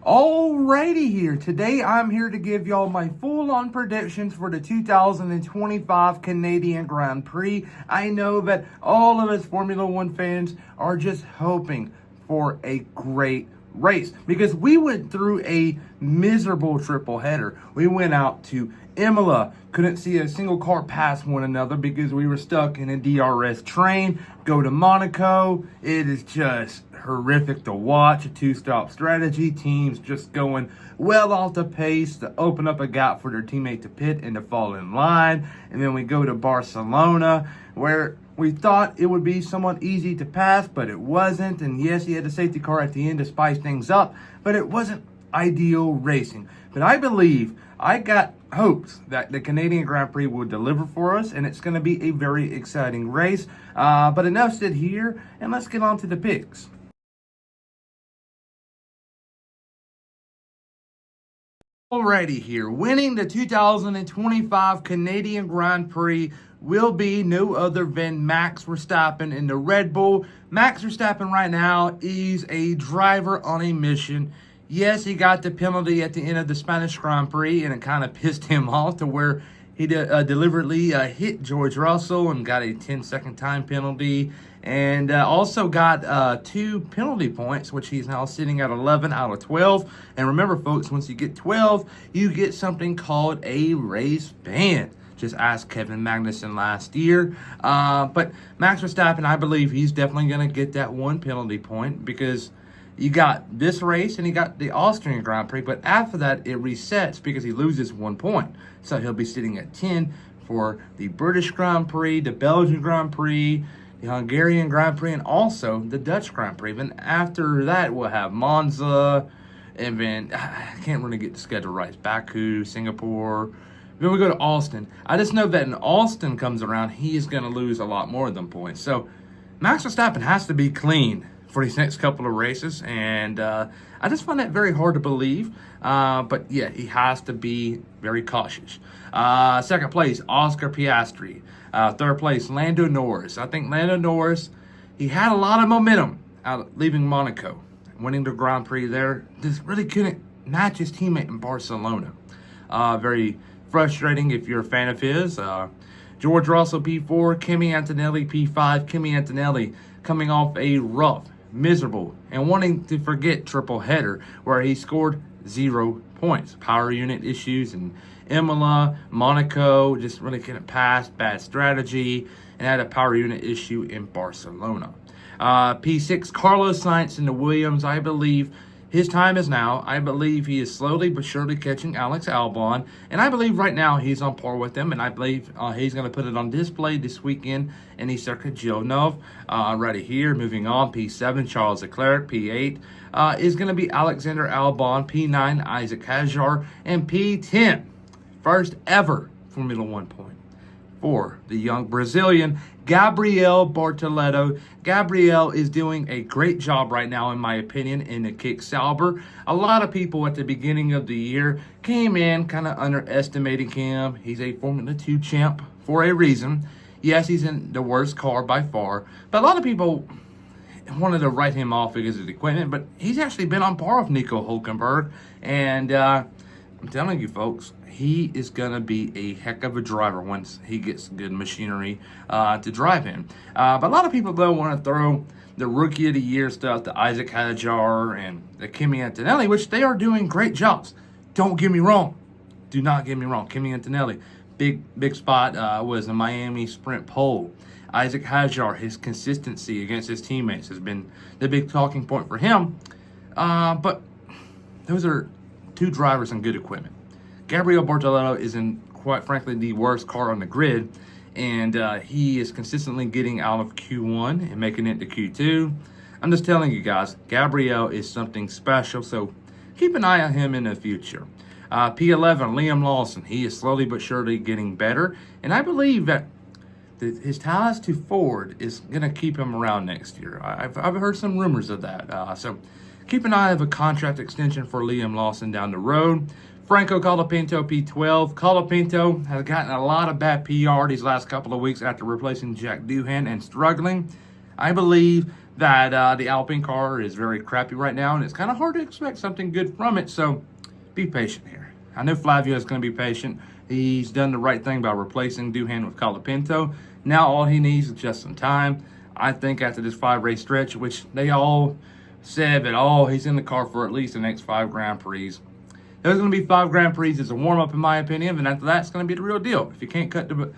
Alrighty here. Today I'm here to give y'all my full-on predictions for the 2025 Canadian Grand Prix. I know that all of us Formula One fans are just hoping for a great race because we went through a miserable triple header. We went out to Imola, couldn't see a single car pass one another because we were stuck in a DRS train. Go to Monaco, it is just horrific to watch. A two-stop strategy, teams just going well off the pace to open up a gap for their teammate to pit and to fall in line. And then we go to Barcelona, where we thought it would be somewhat easy to pass, but it wasn't. And yes, he had a safety car at the end to spice things up, but it wasn't ideal racing. But I believe I got hopes that the Canadian Grand Prix will deliver for us, and it's going to be a very exciting race. But enough said here, and let's get on to the picks. Alrighty here, winning the 2025 Canadian Grand Prix will be no other than Max Verstappen in the Red Bull. Max Verstappen right now is a driver on a mission. Yes, he got the penalty at the end of the Spanish Grand Prix, and it kind of pissed him off to where he deliberately hit George Russell and got a 10-second time penalty, and also got 2 penalty points, which he's now sitting at 11 out of 12. And remember, folks, once you get 12, you get something called a race ban. Just ask Kevin Magnussen last year. But Max Verstappen, I believe he's definitely going to get that 1 penalty point because you got this race and he got the Austrian Grand Prix, but after that it resets because he loses 1 point. So he'll be sitting at 10 for the British Grand Prix, the Belgian Grand Prix, the Hungarian Grand Prix, and also the Dutch Grand Prix. Then after that we'll have Monza, and then I can't really get the schedule right. It's Baku, Singapore. Then we go to Austin. I just know that when Austin comes around, he is going to lose a lot more than points. So Max Verstappen has to be clean for these next couple of races, and I just find that very hard to believe. But yeah, he has to be very cautious. Second place, Oscar Piastri. Third place, Lando Norris. I think Lando Norris, he had a lot of momentum out leaving Monaco, winning the Grand Prix there. Just really couldn't match his teammate in Barcelona. Very frustrating if you're a fan of his. George Russell P4, Kimi Antonelli P5. Kimi Antonelli coming off a rough, miserable, and wanting to forget triple header where he scored 0 points. Power unit issues in Imola, Monaco, just really couldn't pass, bad strategy, and had a power unit issue in Barcelona. P6, Carlos Sainz in the Williams. I believe his time is now. I believe he is slowly but surely catching Alex Albon, and I believe right now he's on par with him, and I believe he's going to put it on display this weekend in the Circuit Gilnov. Right here, moving on, P7, Charles Leclerc. P8 is going to be Alexander Albon. P9, Isaac Hadjar. And P10, first ever Formula One point for the young Brazilian, Gabriel Bortoleto. Gabriel is doing a great job right now, in my opinion, in the Kick Sauber. A lot of people at the beginning of the year came in kind of underestimating him. He's a Formula 2 champ for a reason. Yes, he's in the worst car by far, but a lot of people wanted to write him off because of the equipment, but he's actually been on par with Nico Hülkenberg, and I'm telling you, folks, he is going to be a heck of a driver once he gets good machinery to drive him. But a lot of people, though, want to throw the Rookie of the Year stuff to Isaac Hadjar and the Kimi Antonelli, which they are doing great jobs. Don't get me wrong. Do not get me wrong. Kimi Antonelli, big spot was the Miami Sprint pole. Isaac Hadjar, his consistency against his teammates has been the big talking point for him. But those are 2 drivers and good equipment. Gabriel Bortoleto is in, quite frankly, the worst car on the grid, and he is consistently getting out of Q1 and making it to Q2. I'm just telling you guys, Gabriel is something special, so keep an eye on him in the future. P11, Liam Lawson. He is slowly but surely getting better, and I believe that his ties to Ford is going to keep him around next year. I've heard some rumors of that, so keep an eye on a contract extension for Liam Lawson down the road. Franco Colapinto, P12. Colapinto has gotten a lot of bad PR these last couple of weeks after replacing Jack Doohan and struggling. I believe that the Alpine car is very crappy right now, and it's kind of hard to expect something good from it. So be patient here. I know Flavio is going to be patient. He's done the right thing by replacing Doohan with Colapinto. Now all he needs is just some time. I think after this 5-race stretch, which they all said that, oh, he's in the car for at least the next 5 Grand Prix. There's going to be 5 Grand Prix as a warm-up, in my opinion, and after that, it's going to be the real deal. If you can't cut the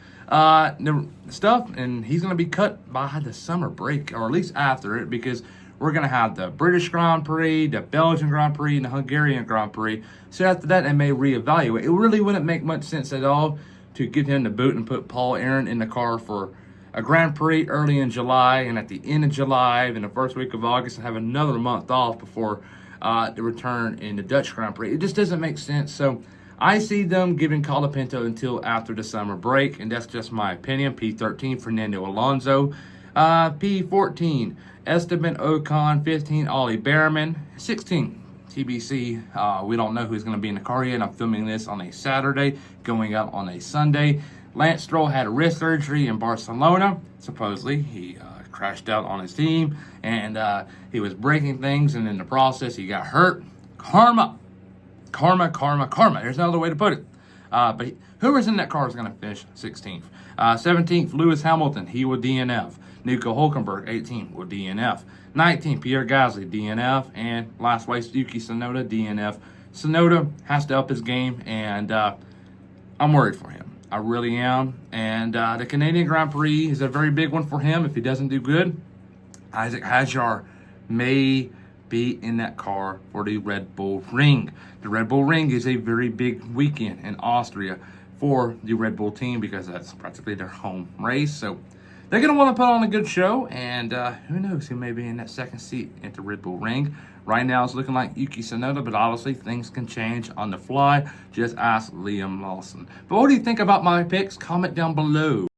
stuff, and he's going to be cut by the summer break, or at least after it, because we're going to have the British Grand Prix, the Belgian Grand Prix, and the Hungarian Grand Prix. So after that, they may reevaluate. It really wouldn't make much sense at all to give him the boot and put Paul Aaron in the car for a Grand Prix early in July, and at the end of July, and the first week of August, and have another month off before the return in the Dutch Grand Prix. It just doesn't make sense. So I see them giving Colapinto until after the summer break, and that's just my opinion. P13, Fernando Alonso. P14, Esteban Ocon. 15, Ollie Behrman. 16, TBC. We don't know who's going to be in the car yet. I'm filming this on a Saturday, going out on a Sunday. Lance Stroll had a wrist surgery in Barcelona. Supposedly, he crashed out on his team, and he was breaking things, and in the process, he got hurt. Karma. There's no other way to put it. But whoever's in that car is going to finish 16th. 17th, Lewis Hamilton. He will DNF. Nico Hulkenberg, 18, will DNF. 19, Pierre Gasly, DNF. And last place, Yuki Tsunoda, DNF. Tsunoda has to up his game, and I'm worried for him. I really am. And the Canadian Grand Prix is a very big one for him if he doesn't do good. Isaac Hadjar may be in that car for the Red Bull Ring. The Red Bull Ring is a very big weekend in Austria for the Red Bull team because that's practically their home race. So they're going to want to put on a good show, and who knows who may be in that second seat at the Red Bull Ring. Right now it's looking like Yuki Tsunoda, but obviously things can change on the fly. Just ask Liam Lawson. But what do you think about my picks? Comment down below.